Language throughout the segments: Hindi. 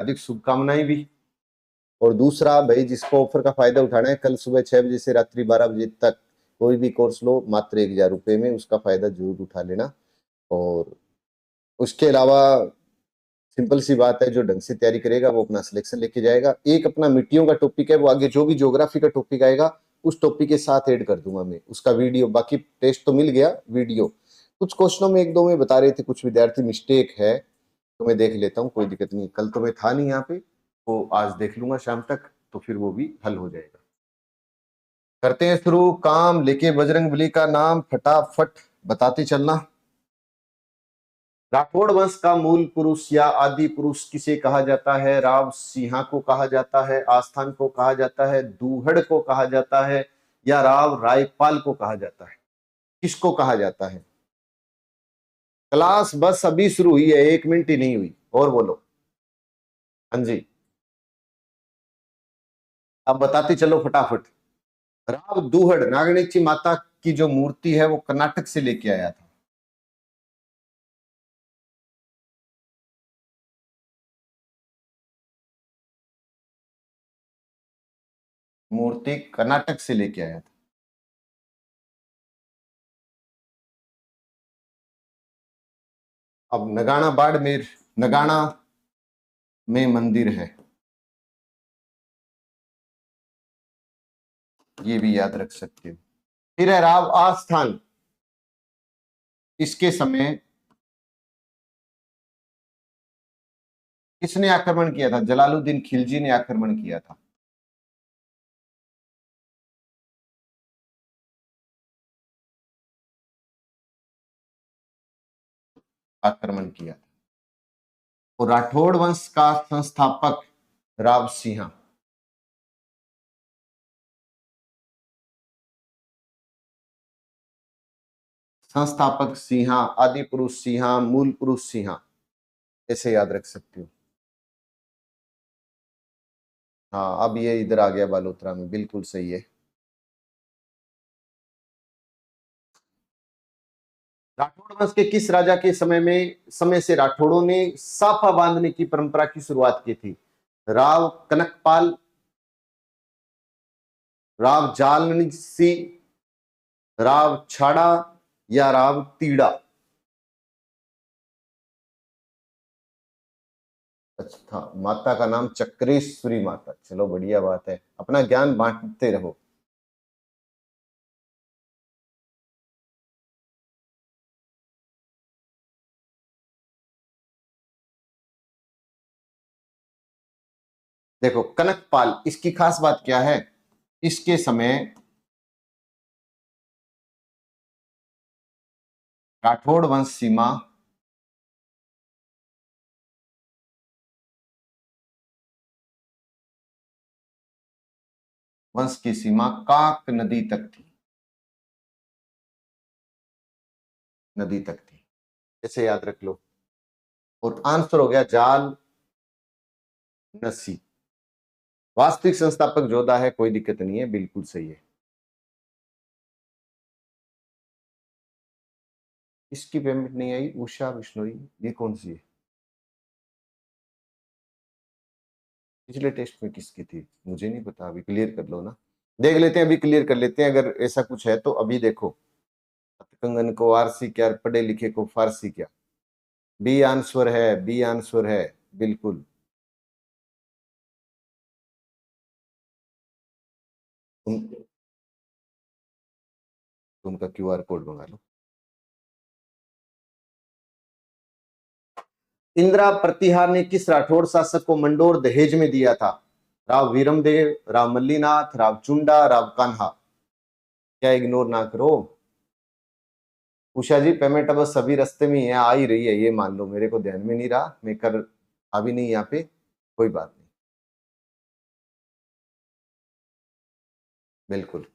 अधिक शुभकामनाएं भी। और दूसरा भाई, जिसको ऑफर का फायदा उठाना है, कल सुबह 6 बजे से रात्रि 12 बजे तक कोई भी कोर्स लो मात्र 1000 रुपये में, उसका फायदा जरूर उठा लेना। और उसके अलावा सिंपल सी बात है, जो ढंग से तैयारी करेगा वो अपना सिलेक्शन लेके जाएगा। एक अपना मिट्टियों का टॉपिक है, वो आगे जो भी ज्योग्राफी का टॉपिक आएगा उस टॉपिक के साथ ऐड कर दूंगा मैं उसका वीडियो। बाकी टेस्ट तो मिल गया, वीडियो कुछ क्वेश्चनों में एक दो में बता रहे थे कुछ विद्यार्थी मिस्टेक है, तो मैं देख लेता हूँ, कोई दिक्कत नहीं। कल तो मैं था नहीं यहाँ पे, तो आज देख लूंगा शाम तक, तो फिर वो भी हल हो जाएगा। करते हैं शुरू। काम लेके बजरंगबली का नाम फटाफट बताते चलना। राठौड़ वंश का मूल पुरुष या आदि पुरुष किसे कहा जाता है? राव सिंहा को कहा जाता है, आस्थान को कहा जाता है, दूहड़ को कहा जाता है, या राव रायपाल को कहा जाता है? किसको कहा जाता है? क्लास बस अभी शुरू हुई है, 1 मिनट ही नहीं हुई, और बोलो। हाँ जी, अब बताते चलो फटाफट। राव दूहड़ नागणेची माता की जो मूर्ति है वो कर्नाटक से लेके आया था। मूर्ति कर्नाटक से लेके आया था। अब नगाना बाड़मेर, नगाना में मंदिर है, ये भी याद रख सकते हो। फिर है राव आस्थान, इसके समय किसने आक्रमण किया था? जलालुद्दीन खिलजी ने आक्रमण किया था। आक्रमण किया था। और राठौड़ वंश का संस्थापक राव सिंह। संस्थापक सिंहा, आदि पुरुष सिंहा, मूल पुरुष सिंहा, ऐसे याद रख सकते हो। हाँ, अब ये इधर आ गया बालोतरा में, बिल्कुल सही है। राठौड़ वंश के किस राजा के समय से राठौड़ों ने साफा बांधने की परंपरा की शुरुआत की थी? राव कनकपाल, राव जालसी, राव छाड़ा, या राव तीड़ा? अच्छा, माता का नाम चक्रेश्वरी माता। चलो बढ़िया बात है, अपना ज्ञान बांटते रहो। देखो कनकपाल, इसकी खास बात क्या है? इसके समय राठौड़ वंश सीमा वंश की सीमा काक नदी तक थी, नदी तक थी, ऐसे याद रख लो। और आंसर हो गया जाल नसी। वास्तविक संस्थापक जोधा है, कोई दिक्कत नहीं है, बिल्कुल सही है। इसकी पेमेंट नहीं आई, उषा बिश्नोई, ये कौन सी है? पिछले टेस्ट में किसकी थी मुझे नहीं पता, अभी क्लियर कर लो ना। देख लेते हैं, अभी क्लियर कर लेते हैं, अगर ऐसा कुछ है तो। अभी देखो, कंगन को आरसी क्या, पढ़े लिखे को फारसी क्या? बी आंसर है, बी आंसर है, बिल्कुल। उनका क्यूआर कोड मंगा लो। इंदिरा प्रतिहार ने किस राठौड़ शासक को मंडोर दहेज में दिया था? राव वीरमदेव, राव मल्लीनाथ, राव चुंडा, राव कान्हा? क्या इग्नोर ना करो। उषा जी, पेमेंट अब सभी रास्ते में है, आ ही रही है, ये मान लो। मेरे को ध्यान में नहीं रहा, मैं कर अभी नहीं यहाँ पे, कोई बात नहीं। बिल्कुल।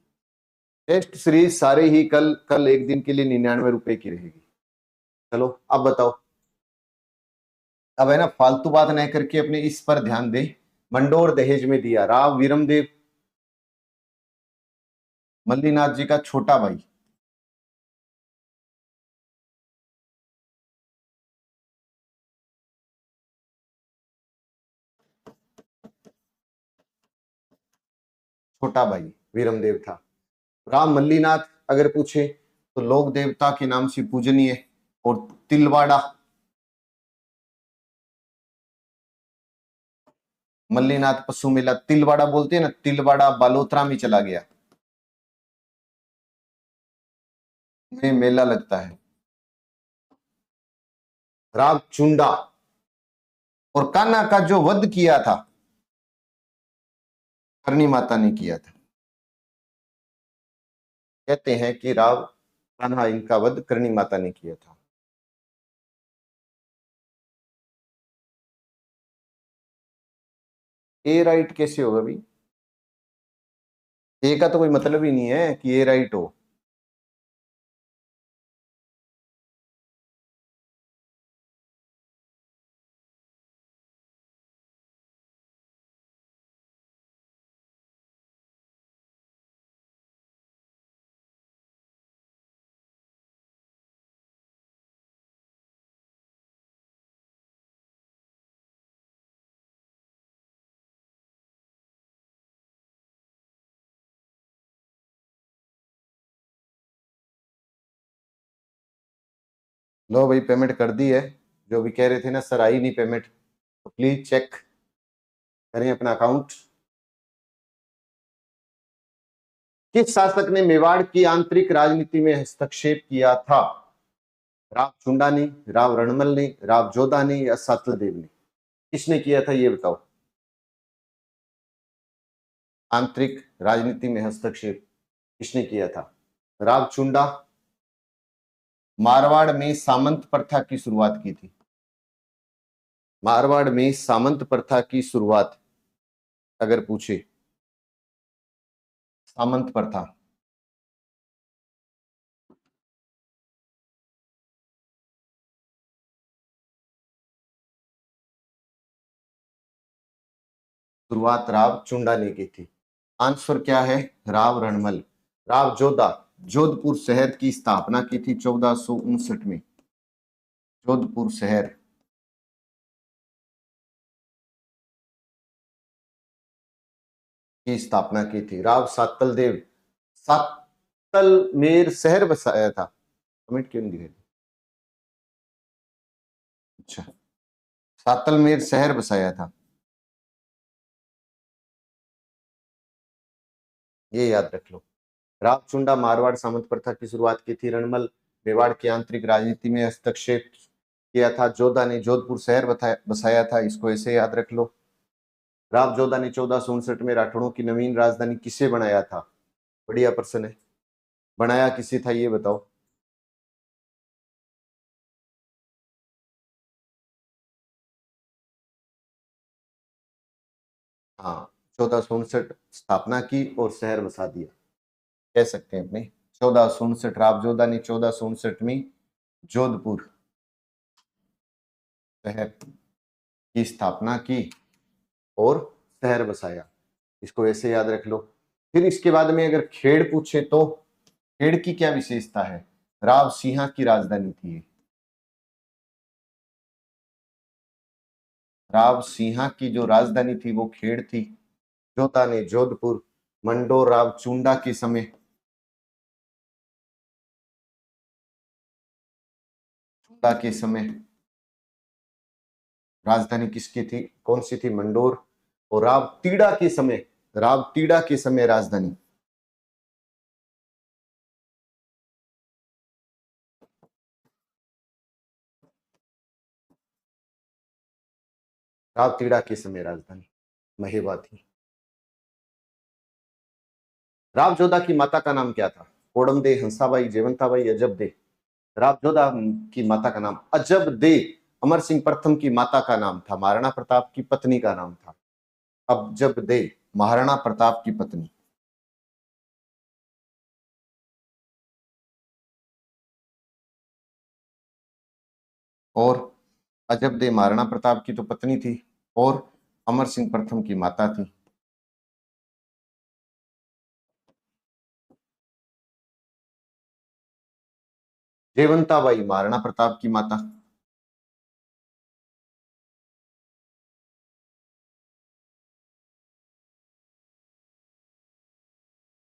टेस्ट सीरीज सारे ही कल कल एक दिन के लिए 99 रुपए की रहेगी। चलो अब बताओ। अब है ना, फालतू बात नहीं करके अपने इस पर ध्यान दे। मंडोर दहेज में दिया, राव वीरमदेव, मल्लीनाथ जी का छोटा भाई। छोटा भाई वीरमदेव था। राम मल्लीनाथ अगर पूछे तो लोक देवता के नाम से पूजनीय, और तिलवाड़ा, मल्लीनाथ पशु मेला तिलवाड़ा बोलते हैं ना, तिलवाड़ा बालोतरा में चला गया, में मेला लगता है। राव चुंडा, और कान्हा का जो वध किया था करनी माता ने किया था। कहते हैं कि राव कान्हा इनका वध करनी माता ने किया था। ए राइट कैसे होगा भाई? ए का तो कोई मतलब ही नहीं है कि ए राइट हो। लो भाई पेमेंट कर दी है। जो भी कह रहे थे ना सर आई नहीं पेमेंट, तो प्लीज चेक करें अपना अकाउंट। किस शासक ने मेवाड़ की आंतरिक राजनीति में हस्तक्षेप किया था? राव चुंडा ने, राव रणमल ने, राव जोधा ने, या सातलदेव ने? किसने किया था ये बताओ। आंतरिक राजनीति में हस्तक्षेप किसने किया था? राव चुंडा। मारवाड़ में सामंत प्रथा की शुरुआत की थी। मारवाड़ में सामंत प्रथा की शुरुआत अगर पूछे, सामंत प्रथा शुरुआत राव चुंडा ने की थी। आंसर क्या है? राव रणमल। राव जोधा जोधपुर शहर की स्थापना की थी 1459 में। जोधपुर शहर की स्थापना की थी। राव सातलदेव सातलमेर शहर बसाया था। कमेंट क्यों नहीं दिखाई? अच्छा, सातलमेर शहर बसाया था, ये याद रख लो। राव चुंडा मारवाड़ सामंत प्रथा की शुरुआत की थी। रणमल मेवाड़ की आंतरिक राजनीति में हस्तक्षेप किया था। जोधा ने जोधपुर शहर बसाया था, इसको ऐसे याद रख लो। राव जोधा ने 1459 में राठौड़ों की नवीन राजधानी किसे बनाया था? बढ़िया प्रश्न है। बनाया किसे था ये बताओ। हाँ, 1459 स्थापना की और शहर बसा दिया, कह सकते हैं अपने। 1459 राव जोधा ने 1459 में जोधपुर शहर की स्थापना की और शहर बसाया, इसको ऐसे याद रख लो। फिर इसके बाद में अगर खेड़ पूछे तो खेड़ की क्या विशेषता है? राव सिंहा की राजधानी थी ये। राव सिंहा की जो राजधानी थी वो खेड़ थी। जोधा ने जोधपुर, मंडोर राव चुंडा के समय, चुंडा के समय राजधानी किसकी थी, कौन सी थी? मंडोर। और राव तीड़ा के समय, राव तीड़ा के समय राजधानी, राव तीड़ा के समय राजधानी महेवा थी। राव जोधा की माता का नाम क्या था? कोडम दे, हंसाबाई, जयवंताबाई, अजब दे? राव जोधा की माता का नाम अजब दे अमर सिंह प्रथम की माता का नाम था। महाराणा प्रताप की पत्नी का नाम था अजब दे, महाराणा प्रताप की पत्नी। और अजब दे महाराणा प्रताप की तो पत्नी थी और अमर सिंह प्रथम की माता थी। जयवंताबाई महाराणा प्रताप की माता।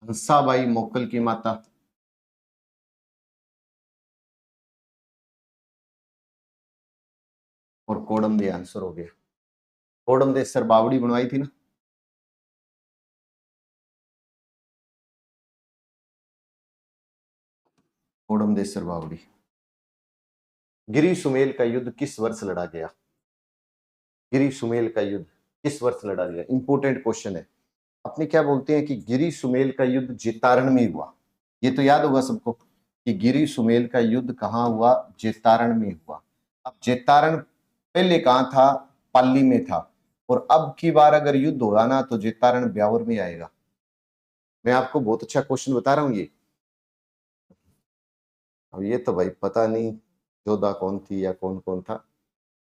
हंसाबाई मोकल की माता, और कोडम दे आंसर हो गया। कोडम दे सर बावड़ी बनवाई थी ना। कोडम दे सर बावड़ी। गिरी सुमेल का युद्ध किस वर्ष लड़ा गया? गिरी सुमेल का युद्ध किस वर्ष लड़ा गया? इंपोर्टेंट क्वेश्चन है। अपने क्या बोलते हैं कि गिरी सुमेल का युद्ध जेतारण में हुआ। ये तो याद होगा सबको कि गिरी सुमेल का युद्ध कहाँ हुआ? जेतारण में हुआ। अब जेतारण पहले कहाँ था? पाली में था। और अब की बार अगर युद्ध होगा ना तो जेतारण ब्यावर में आएगा। मैं आपको बहुत अच्छा क्वेश्चन बता रहा हूं ये। अब ये तो भाई पता नहीं जोधा कौन थी या कौन कौन था,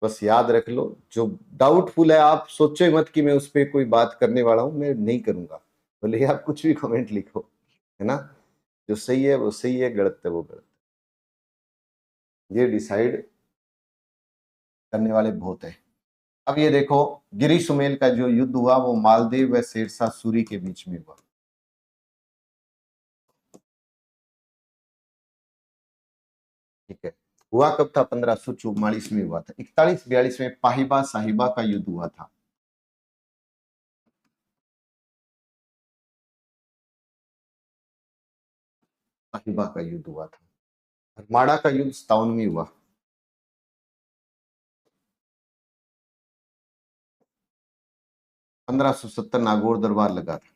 बस याद रख लो। जो डाउटफुल है आप सोचो ही मत कि मैं उस पर कोई बात करने वाला हूं, मैं नहीं करूंगा। भले आप कुछ भी कमेंट लिखो, है ना। जो सही है वो सही है, गलत है वो गलत है। ये डिसाइड करने वाले बहुत है। अब ये देखो, गिरी सुमेल का जो युद्ध हुआ वो मालदेव व शेरशाह सूरी के बीच में हुआ। ठीक है। हुआ कब था? 1544 में हुआ था। 41-42 में पाहिबा साहिबा का युद्ध हुआ था। साहिबा का युद्ध हुआ था। हरमाड़ा का युद्ध 57 में हुआ। 1570 नागौर दरबार लगा था।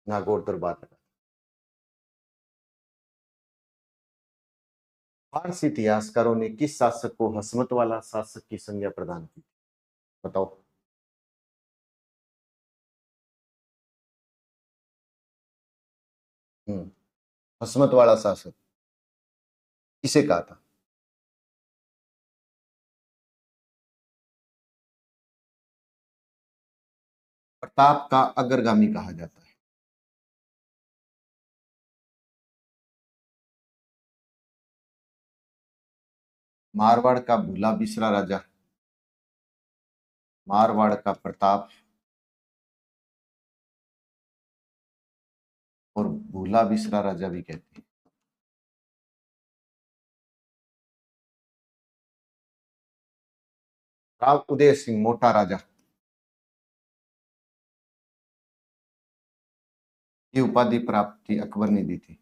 नागौर दरबार लगा। फारसी इतिहासकारों ने किस शासक को हसमत वाला शासक की संज्ञा प्रदान की? बताओ। हसमत वाला शासक किसे कहा था? प्रताप का अग्रगामी कहा जाता है। मारवाड़ का भूला बिसरा राजा, मारवाड़ का प्रताप, और भूला बिसरा राजा भी कहते हैं। राव उदय सिंह मोटा राजा, ये उपाधि प्राप्त थी अकबर ने दी थी।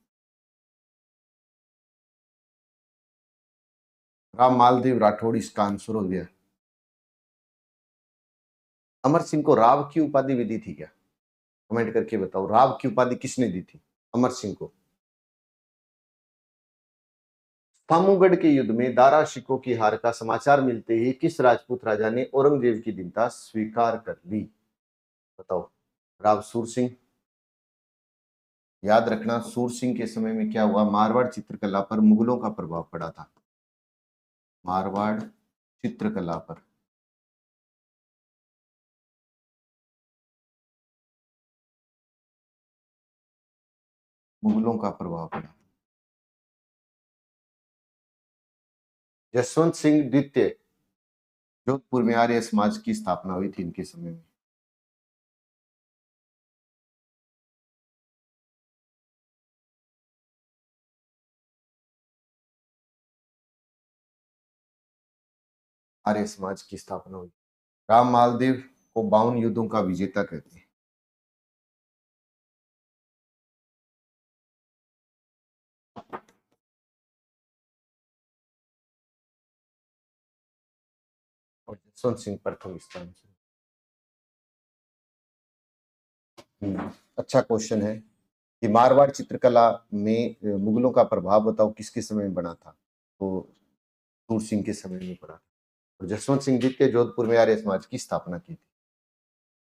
राम मालदेव राठौड़ इसका आंसर हो गया। अमर सिंह को राव की उपाधि भी दी थी क्या? कमेंट करके बताओ, राव की उपाधि किसने दी थी अमर सिंह को? फामूगढ़ के युद्ध में दारा शिकोह की हार का समाचार मिलते ही किस राजपूत राजा ने औरंगजेब की दीनता स्वीकार कर ली? बताओ। राव सूर सिंह। याद रखना, सूर सिंह के समय में क्या हुआ? मारवाड़ चित्रकला पर मुगलों का प्रभाव पड़ा था। मारवाड़ चित्रकला पर मुगलों का प्रभाव पड़ा। यशवंत सिंह द्वितीय, जोधपुर में आर्य समाज की स्थापना हुई थी इनके समय में। आर्य समाज की स्थापना हुई। राम मालदेव को 52 युद्धों का विजेता कहते हैं। और जसवंत सिंह प्रथम स्थान से। अच्छा क्वेश्चन है कि मारवाड़ चित्रकला में मुगलों का प्रभाव बताओ किसके समय में बना था? तो सूर सिंह के समय में पड़ा था। और जसवंत सिंह द्वितीय जोधपुर में आर्य समाज की स्थापना की थी।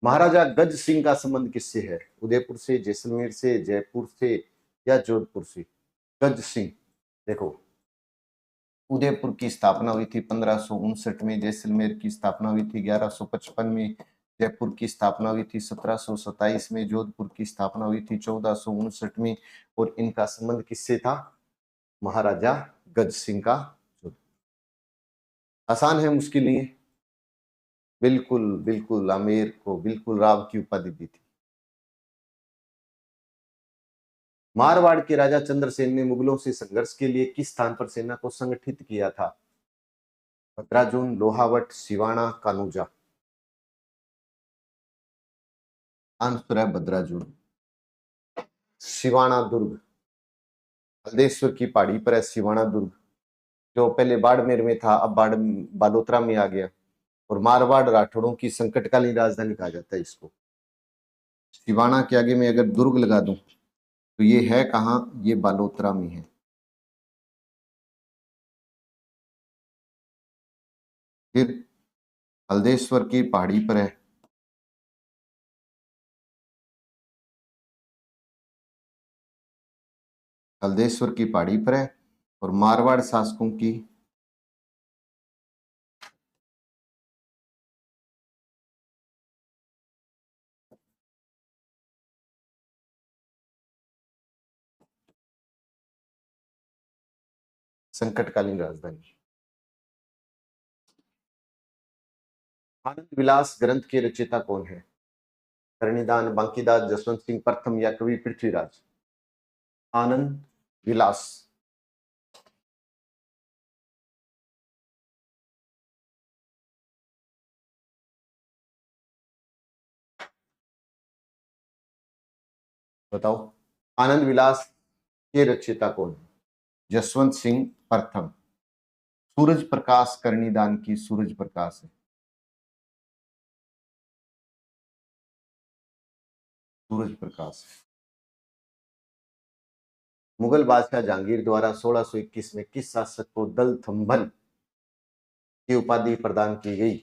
महाराजा गज सिंह का संबंध किससे है? उदयपुर से, जैसलमेर से, जयपुर से, या जोधपुर से? गज सिंह, देखो, उदयपुर की स्थापना हुई थी 1559 में, जैसलमेर की स्थापना हुई थी 1155 में, जयपुर की स्थापना हुई थी 1727 में, जोधपुर की स्थापना हुई थी 1459 में। और इनका संबंध किससे था? महाराजा गज सिंह का। आसान है, मुश्किल नहीं है। बिल्कुल बिल्कुल, आमेर को बिल्कुल राव की उपाधि दी थी। मारवाड़ के राजा चंद्रसेन ने मुगलों से संघर्ष के लिए किस स्थान पर सेना को संगठित किया था? भद्राजुन, लोहावट, सिवाना, कानूजा। आंसर है भद्राजुन। सिवाना दुर्ग हल्देश्वर की पहाड़ी पर है सिवाना दुर्ग, जो पहले बाड़मेर में था, अब बालोतरा में आ गया। और मारवाड़ राठौड़ों की संकटकालीन राजधानी कहा जाता है इसको। सिवाना के आगे में अगर दुर्ग लगा दूं तो ये है कहाँ? ये बालोतरा में है। फिर हल्देश्वर की पहाड़ी पर है। हल्देश्वर की पहाड़ी पर है और मारवाड़ शासकों की संकटकालीन राजधानी। आनंद विलास ग्रंथ के रचयिता कौन है? करणीदान, बांकीदास, जसवंत सिंह प्रथम या कवि पृथ्वीराज? आनंद विलास। बताओ, आनंद विलास के रचयिता कौन है? जसवंत सिंह प्रथम। सूरज प्रकाश करणीदान की सूरज प्रकाश है। सूरज प्रकाश। मुगल बादशाह जहांगीर द्वारा 1621 में किस शासक को दल थंभल की उपाधि प्रदान की गई?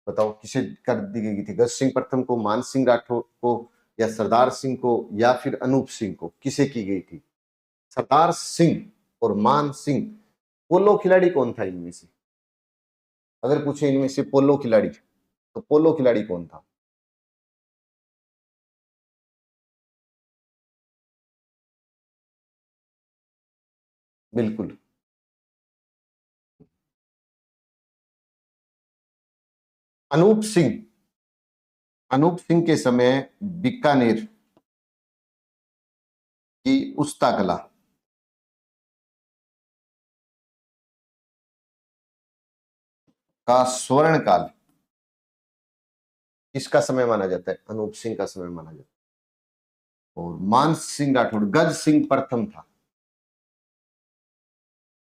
बताओ, किसे कर दी गई थी? गज सिंह प्रथम को, मान सिंह राठौर को, या सरदार सिंह को, या फिर अनूप सिंह को? किसे की गई थी? सरदार सिंह और मान सिंह। पोलो खिलाड़ी कौन था इनमें से? अगर पूछे इनमें से पोलो खिलाड़ी, तो पोलो खिलाड़ी कौन था? बिल्कुल। अनूप सिंह। अनूप सिंह के समय बीकानेर की उस्ता कला का स्वर्ण काल किसका समय माना जाता है? अनूप सिंह का समय माना जाता है। और मान सिंह राठौड़ गज सिंह प्रथम था।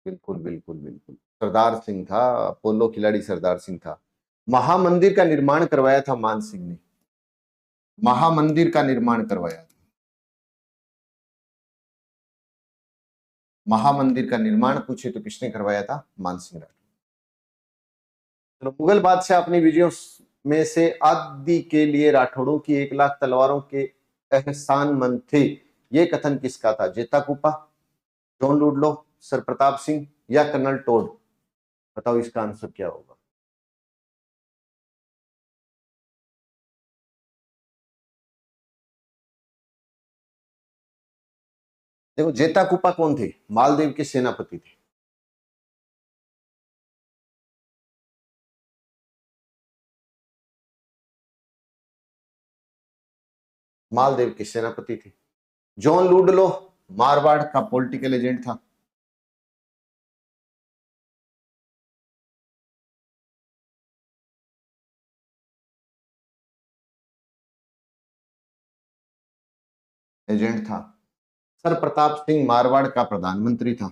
बिल्कुल बिल्कुल बिल्कुल, सरदार सिंह था। पोलो खिलाड़ी सरदार सिंह था। महामंदिर का निर्माण करवाया था मान सिंह ने। महामंदिर का निर्माण करवाया था। महामंदिर का निर्माण पूछे तो किसने करवाया था? मान सिंह राठौड़। चलो, मुगल बादशाह अपनी विजयों में से आदि के लिए राठौड़ों की 1 लाख तलवारों के एहसानमंद थे, ये कथन किसका था? Jaita Kupa, John Ludlow, sir Pratap Singh, या कर्नल टोड? बताओ, इसका आंसर क्या होगा? देखो, जेता कुपा कौन थे? मालदीव के सेनापति थे। मालदीव के सेनापति थे। जॉन लुडलो मारवाड़ का पॉलिटिकल एजेंट था। एजेंट था। सर प्रताप सिंह मारवाड़ का प्रधानमंत्री था।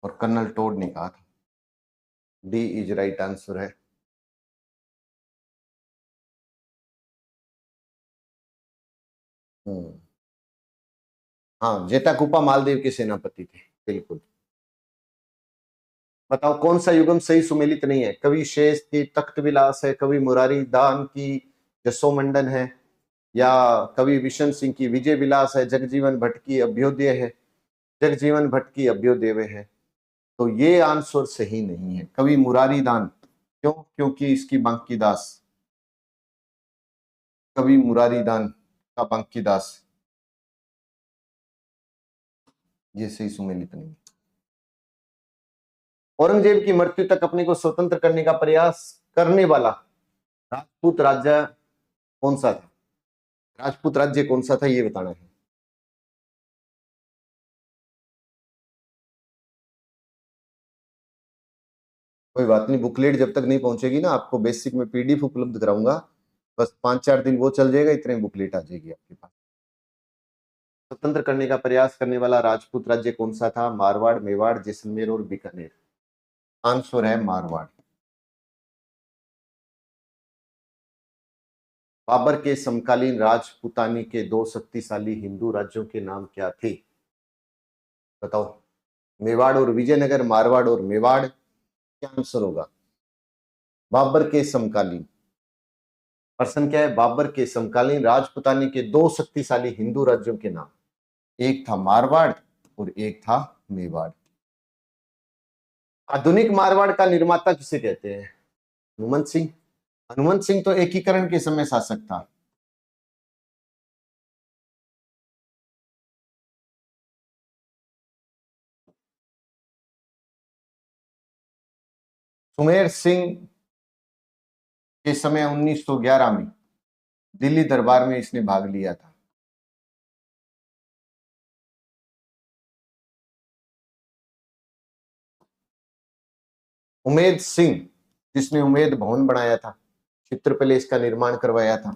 और कर्नल टोड ने कहा था। डी इज राइट आंसर है। हम्म। हाँ, जेता कुपा मालदीव के सेनापति थे। बिल्कुल। बताओ, कौन सा युगम सही सुमेलित नहीं है? कवि शेष की तख्त विलास है, कवि मुरारी दान की जसोमंडन है, या कवि विशन सिंह की विजय विलास है, जगजीवन भट्ट की अभ्युदय है, जगजीवन भट्ट की अभ्युदय है? तो ये आंसर सही नहीं है, कवि मुरारी दान। क्यों? क्योंकि इसकी बांकी दास, कवि मुरारी दान का बांकी दास। ये सही सुमेलित नहीं। औरंगजेब की मृत्यु तक अपने को स्वतंत्र करने का प्रयास करने वाला राजपूत राज्य कौन सा था? राजपूत राज्य कौन सा था ये बताना है। कोई बात नहीं, बुकलेट जब तक नहीं पहुंचेगी ना, आपको बेसिक में पीडीएफ उपलब्ध कराऊंगा, बस 5-4 दिन वो चल जाएगा, इतने बुकलेट आ जाएगी आपके पास। स्वतंत्र करने का प्रयास करने वाला राजपूत राज्य कौन सा था? मारवाड़, मेवाड़, जैसलमेर और बीकानेर। आंसर है मारवाड़। बाबर के समकालीन राजपूतानी के 2 शक्तिशाली हिंदू राज्यों के नाम क्या थे? बताओ। मेवाड़ और विजयनगर, मारवाड़ और मेवाड़, क्या आंसर होगा? बाबर के समकालीन, प्रश्न क्या है? बाबर के समकालीन राजपूतानी के 2 शक्तिशाली हिंदू राज्यों के नाम। एक था मारवाड़ और एक था मेवाड़। आधुनिक मारवाड़ का निर्माता किसे कहते हैं? हनुमंत सिंह। हनुमंत सिंह तो एकीकरण के समय शासक था। सुमेर सिंह के समय 1911 में दिल्ली दरबार में इसने भाग लिया था। उमेद सिंह, जिसने उमेद भवन बनाया था, चित्र पैलेस का निर्माण करवाया था।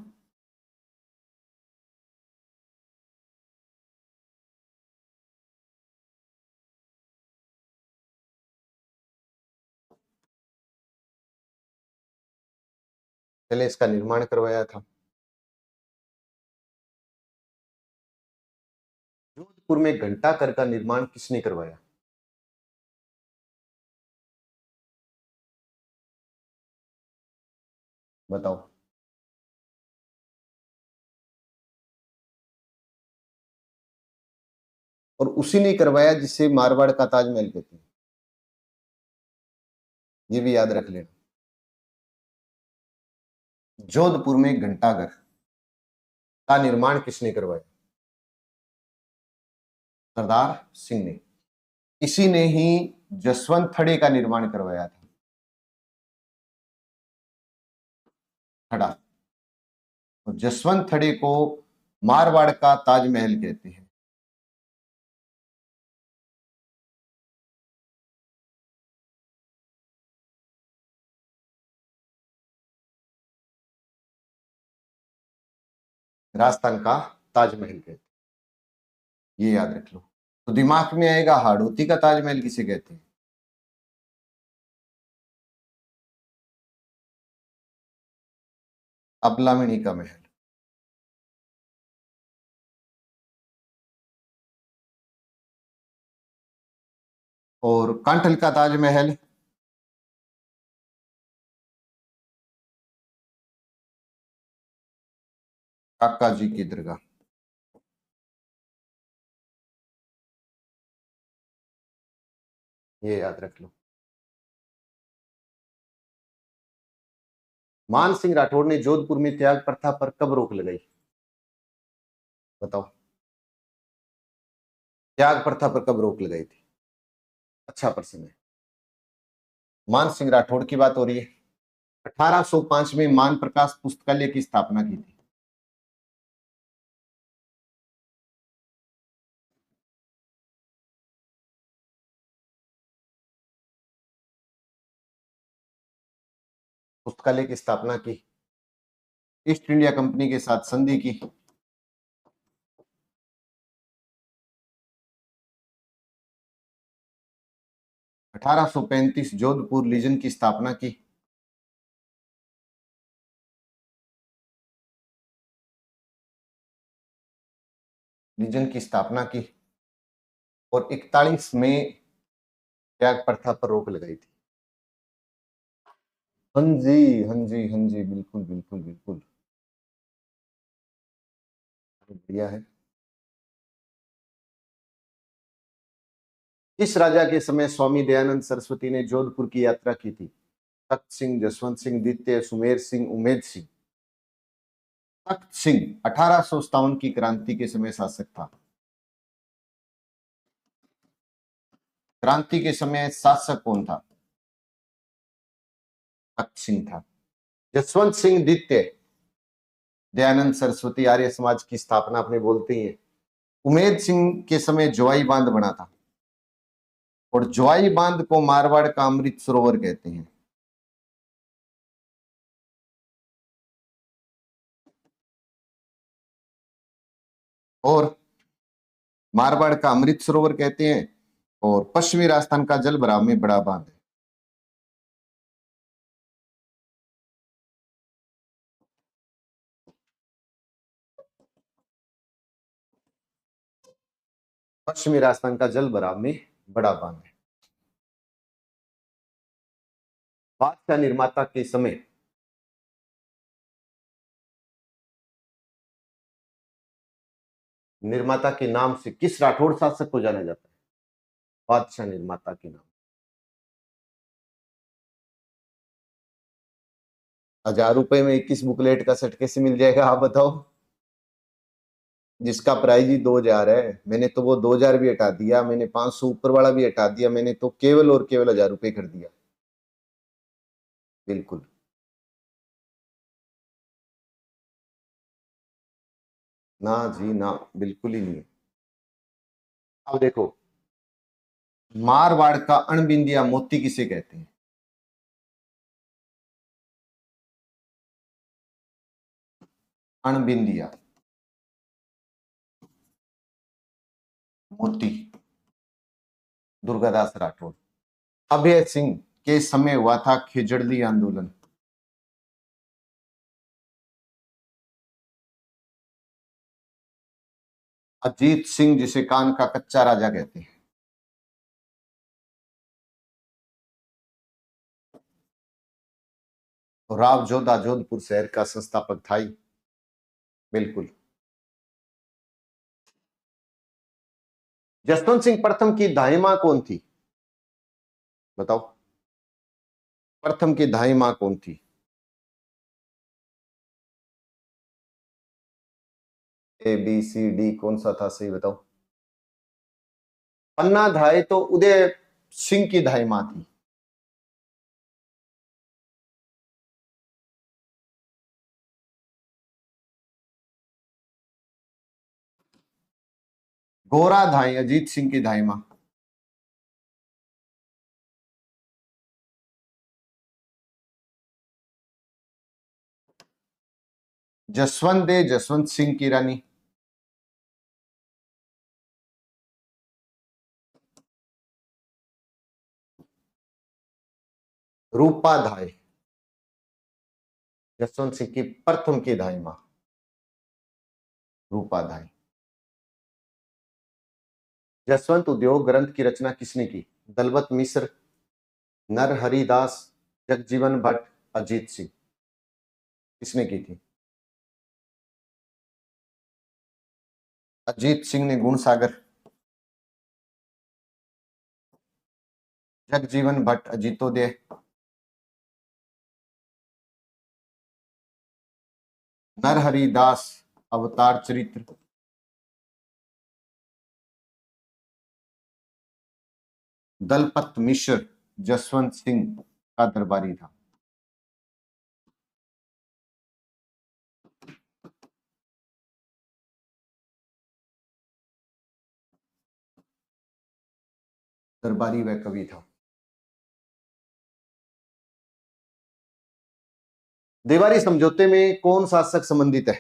पैलेस का निर्माण करवाया था। जोधपुर में घंटाघर का निर्माण किसने करवाया? बताओ। और उसी ने करवाया जिसे मारवाड़ का ताजमहल कहते हैं, ये भी याद रख लेना। जोधपुर में घंटाघर का निर्माण किसने करवाया? सरदार सिंह ने। इसी ने ही जसवंत थड़े का निर्माण करवाया था। थड़ा। और जसवंत थड़े को मारवाड़ का ताजमहल कहते हैं। राजस्थान का ताजमहल कहते हैं, ये याद रख लो। तो दिमाग में आएगा हाड़ौती का ताजमहल किसे कहते हैं? अबलामिनी का महल। और कांठल का ताजमहल? काका जी की दरगाह। ये याद रख लो। मान सिंह राठौर ने जोधपुर में त्याग प्रथा पर कब रोक लगाई? बताओ। त्याग प्रथा पर कब रोक लगाई थी? अच्छा प्रश्न है। मान सिंह राठौड़ की बात हो रही है। 1805 में मान प्रकाश पुस्तकालय की स्थापना की थी। पुस्तकालय की स्थापना की, ईस्ट इंडिया कंपनी के साथ संधि की। 1835 जोधपुर लीजन की स्थापना की। लीजन की स्थापना की। और 41 में त्याग प्रथा पर रोक लगाई थी। हाँ जी, हाँ जी, हाँ जी, बिल्कुल बिल्कुल बिल्कुल, बढ़िया है। किस राजा के समय स्वामी दयानंद सरस्वती ने जोधपुर की यात्रा की थी? तख्त सिंह, जसवंत सिंह, द्वितीय, सुमेर सिंह, उमेद सिंह। तख्त सिंह 1857 की क्रांति के समय शासक था। क्रांति के समय शासक कौन था? भगत सिंह था। जसवंत सिंह द्वितीय दयानंद सरस्वती आर्य समाज की स्थापना अपने बोलते हैं। उमेद सिंह के समय जोवाई बांध बना था और जोवाई बांध को मारवाड़ का अमृत सरोवर कहते हैं। और मारवाड़ का अमृत सरोवर कहते हैं और पश्चिमी राजस्थान का जल भराव में बड़ा बांध है। पश्चिमी राजस्थान का जल भराव में बड़ा बांध है। बादशाह निर्माता के समय निर्माता के नाम से किस राठौड़ शासक को जाना जाता है? बादशाह निर्माता के नाम। 1000 रुपए में 21 बुकलेट का सेट कैसे मिल जाएगा आप बताओ? जिसका प्राइस ही 2000 है। मैंने तो वो 2000 भी हटा दिया, मैंने 500 ऊपर वाला भी हटा दिया, मैंने तो केवल और केवल 1000 रुपए कर दिया। बिल्कुल। ना जी ना, बिल्कुल ही नहीं है। अब देखो, मारवाड़ का अणबिंदिया मोती किसे कहते हैं? अणबिंदिया मोती, दुर्गादास राठौड़। अभय सिंह के समय हुआ था खेजड़ली आंदोलन। अजीत सिंह जिसे कान का कच्चा राजा कहते हैं। और राव जोधा जोधपुर शहर का संस्थापक था ही। बिल्कुल। जसवंत सिंह प्रथम की दाई मां कौन थी? बताओ, प्रथम की दाई मां कौन थी? ए बी सी डी कौन सा था सही बताओ? पन्ना धाय तो उदय सिंह की दाई मां थी। गोरा धाई अजीत सिंह की दाई मां। जसवंत दे जसवंत सिंह की रानी। रूपा धाय जसवंत सिंह की प्रथम की दाई मां, रूपा धाय। जसवंत उद्योग ग्रंथ की रचना किसने की? दलपत मिश्र, नरहरिदास, जगजीवन भट्ट, अजीत सिंह। किसने की थी? अजीत सिंह ने गुण सागर। जगजीवन भट्ट अजीतोदय। नरहरिदास अवतार चरित्र। दलपत मिश्र जसवंत सिंह का दरबारी था। दरबारी व कवि था। देवारी समझौते में कौन शासक संबंधित है?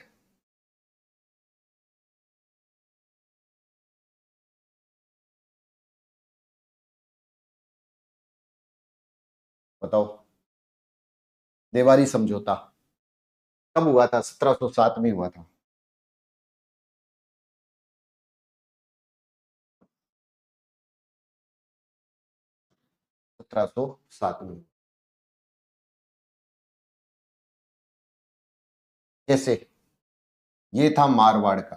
बताओ। देवारी समझौता कब हुआ था? 1707 में हुआ था। 1707 में। जैसे ये था मारवाड़ का।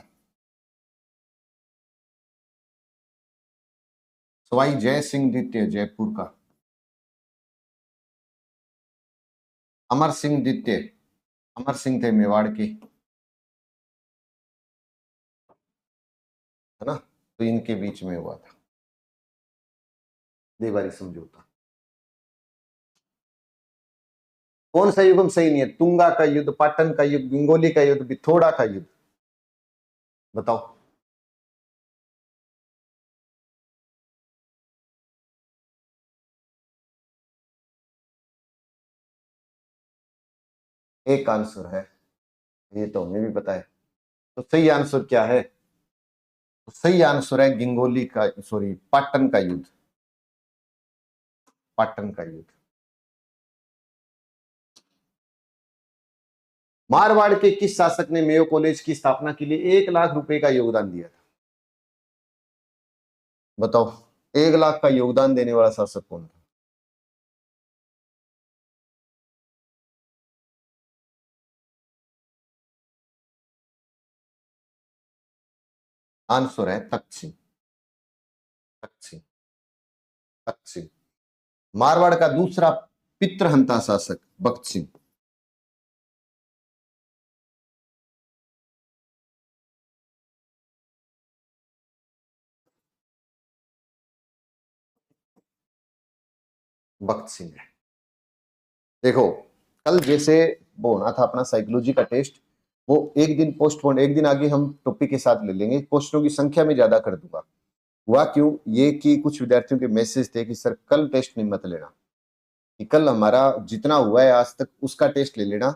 सवाई जय सिंह द्वितीय जयपुर का। अमर सिंह द्वितीय, अमर सिंह थे मेवाड़ के, है ना? तो इनके बीच में हुआ था। देवारी समझौता। कौन सा युगम सही नहीं है? तुंगा का युद्ध, पाटन का युद्ध, गंगोली का युद्ध, बिथोड़ा का युद्ध, बताओ। एक आंसर है, ये तो हमें भी पता है। तो सही आंसर क्या है? तो सही आंसर है गंगोली का, सॉरी, पाटन का युद्ध, पाटन का युद्ध। मारवाड़ के किस शासक ने मेयो कॉलेज की स्थापना के लिए 1 लाख रुपए का योगदान दिया था? बताओ, 1 लाख का योगदान देने वाला शासक कौन था? आंसर है तख्त सिंह, तख्त सिंह, तख्त सिंह। मारवाड़ का दूसरा पितृहंता शासक भक्त सिंह। भक्त सिंह है। देखो, कल जैसे वो होना था अपना साइकोलॉजी का टेस्ट, वो एक दिन पोस्टपोन, एक दिन आगे हम टॉपिक के साथ ले लेंगे, क्वेश्चनों की संख्या में ज्यादा कर दूंगा। हुआ क्यों ये कि कुछ विद्यार्थियों के मैसेज थे कि सर कल टेस्ट नहीं मत लेना, कि कल हमारा जितना हुआ है आज तक उसका टेस्ट ले लेना।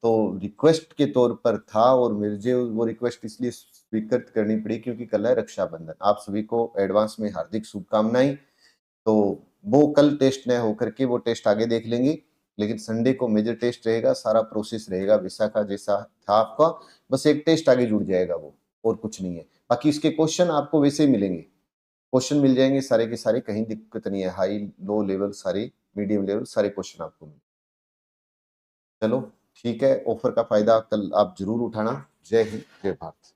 तो रिक्वेस्ट के तौर पर था, और मुझे वो रिक्वेस्ट इसलिए स्वीकृत करनी पड़ी क्योंकि कल है रक्षाबंधन। आप सभी को एडवांस में हार्दिक शुभकामनाएं। तो वो कल टेस्ट न होकर के वो टेस्ट आगे देख लेंगे, लेकिन संडे को मेजर टेस्ट रहेगा, सारा प्रोसेस रहेगा विशाखा जैसा था आपका, बस एक टेस्ट आगे जुड़ जाएगा वो, और कुछ नहीं है। बाकी इसके क्वेश्चन आपको वैसे ही मिलेंगे, क्वेश्चन मिल जाएंगे सारे के सारे, कहीं दिक्कत नहीं है, हाई लो लेवल सारे, मीडियम लेवल सारे क्वेश्चन आपको मिले। चलो ठीक है, ऑफर का फायदा कल आप जरूर उठाना। जय हिंद, जय भारत।